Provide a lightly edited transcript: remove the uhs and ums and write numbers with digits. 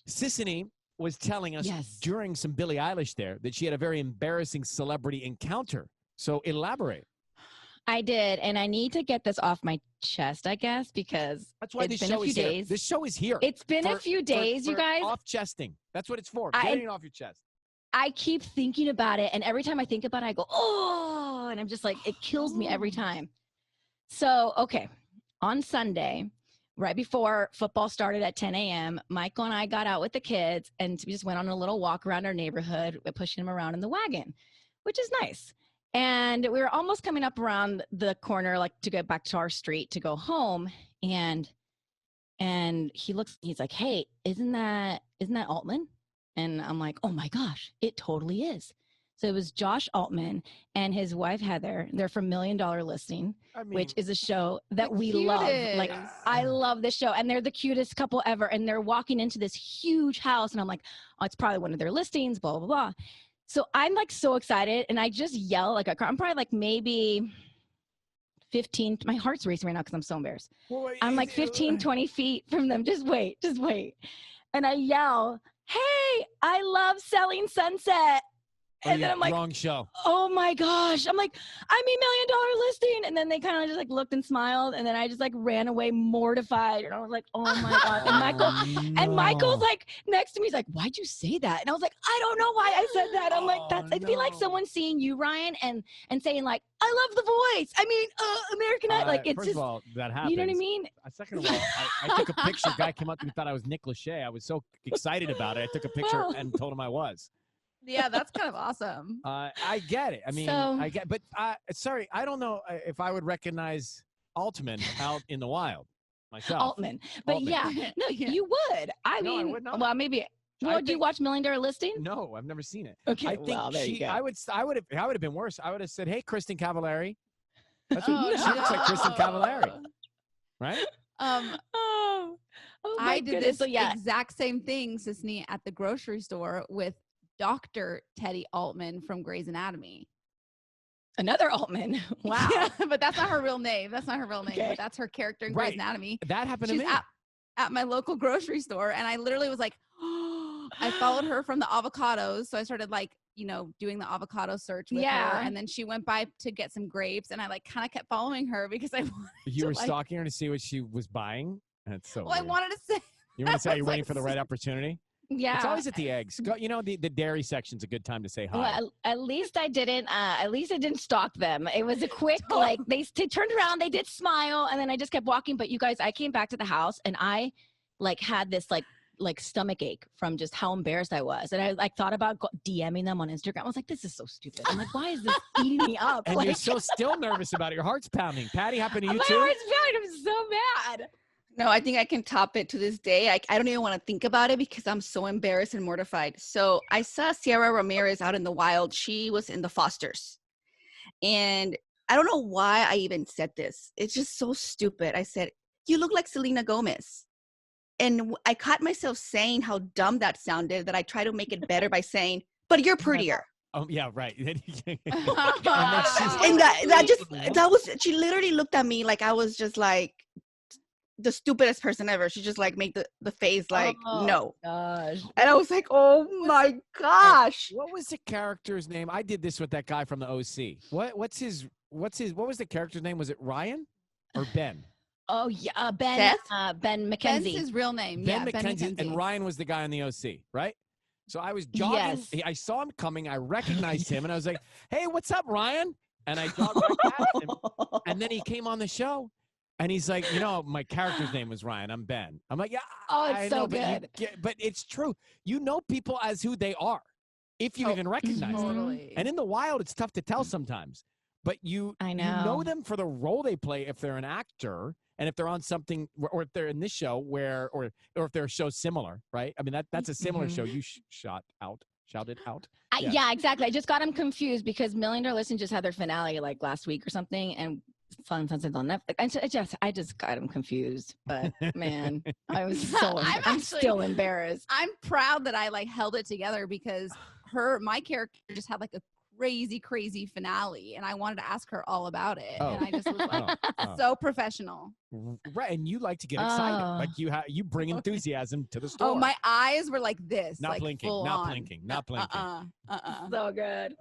Sisanie was telling us Yes. during some Billie Eilish there that she had a very embarrassing celebrity encounter. So elaborate. I did, and I need to get this off my chest, I guess, because That's why it's this been show a few is here. days. This show is here. It's been a few days, you guys. Off chesting. That's what it's for. I- Getting it off your chest. I keep thinking about it, and every time I think about it, I go, oh, and I'm just like, it kills me every time. So, okay, on Sunday, right before football started at 10 a.m., Michael and I got out with the kids, and we just went on a little walk around our neighborhood, pushing them around in the wagon, which is nice. And we were almost coming up around the corner, like to get back to our street to go home, and he's like, hey, isn't that Altman? And I'm like, oh my gosh, it totally is. So it was Josh Altman and his wife, Heather. They're from $1 Million Listing, which is a show that we love. Like, I love this show. And they're the cutest couple ever. And they're walking into this huge house. And I'm like, oh, it's probably one of their listings, blah, blah, blah. So I'm like so excited. And I just yell like I'm probably like maybe 15. My heart's racing right now because I'm so embarrassed. I'm like 15, 20 feet from them. Just wait. And I yell, hey, I love Selling Sunset. And then I'm like, wrong show. Oh my gosh. I'm like, I'm $1 Million Listing. And then they kind of just like looked and smiled. And then I just like ran away mortified. And I was like, oh my God. And Michael's like next to me. He's like, why'd you say that? And I was like, I don't know why I said that. I'm like, it'd be like someone seeing you, Ryan, and saying like, I love the voice. I mean, American Idol. Like, it's first just, of all, that happens. you know what I mean? Second of all, I took a picture. Guy came up to me, thought I was Nick Lachey. I was so excited about it. I took a picture and told him I was. Yeah, that's kind of awesome. I get it. I mean, I get, but sorry, I don't know if I would recognize Altman out in the wild myself. Altman, but Altman. yeah, no, you would. I mean, would not. well, maybe. Well, do you watch $1 Million Listing? No, I've never seen it. Okay, I think there you go. I would have been worse. I would have said, "Hey, Kristen Cavallari." That's what she looks like, Kristen Cavallari, right? Oh I did this exact same thing, Sisanie, at the grocery store with Dr. Teddy Altman from Grey's Anatomy. Another Altman. Wow. Yeah, but that's not her real name. But that's her character in Grey's Right. Anatomy. That happened to She's me. At my local grocery store, and I literally was like, I followed her from the avocados. So I started doing the avocado search with her. And then she went by to get some grapes, and I kind of kept following her because I wanted You were stalking her to see what she was buying? That's so Well, weird. I wanted to say. You want to say you're waiting for the right opportunity? Yeah. It's always at the eggs. Go, the dairy section's a good time to say hi. Well, at least I didn't. At least I didn't stalk them. It was a quick they turned around, they did smile, and then I just kept walking. But you guys, I came back to the house and I had this like stomach ache from just how embarrassed I was, and I thought about DMing them on Instagram. I was like, this is so stupid. I'm like, why is this eating me up? And you're so still nervous about it. Your heart's pounding. Patty, happened to you my too? heart's pounding. I'm so mad. No, I think I can top it to this day. I don't even want to think about it because I'm so embarrassed and mortified. So I saw Sierra Ramirez out in the wild. She was in the Fosters. And I don't know why I even said this. It's just so stupid. I said, you look like Selena Gomez. And I caught myself saying how dumb that sounded, that I try to make it better by saying, but you're prettier. Oh, yeah, right. And that was, she literally looked at me like I was just like the stupidest person ever. She just made the face no. Gosh. And I was like, oh my gosh. What was the character's name? I did this with that guy from the OC. What was the character's name? Was it Ryan or Ben? Oh yeah, Ben. Ben McKenzie. Ben's his real name. Ben McKenzie. And Ryan was the guy on the OC, right? So I was jogging. Yes. I saw him coming. I recognized him, and I was like, "Hey, what's up, Ryan?" And I jogged right past him. And then he came on the show, and he's like, my character's name was Ryan. I'm Ben. I'm like, yeah. Oh, it's I so know, good. But it's true. You know people as who they are, if you even recognize them. Totally. And in the wild, it's tough to tell sometimes. But you know them for the role they play if they're an actor. And if they're on something, or if they're in this show or if they're a show similar, right? I mean, that's a similar show you shouted out. Yeah, exactly. I just got them confused because $1 Million Listing just had their finale last week or something, and Selling Sunset's on Netflix. I just got them confused. But man, I was I'm still embarrassed. I'm proud that I held it together because my character just had a crazy finale, and I wanted to ask her all about it. And I just was like, so professional. Right, and you like to get excited, like you bring enthusiasm to the store. Oh, my eyes were like this, not like blinking, full not on. blinking, not blinking. So good.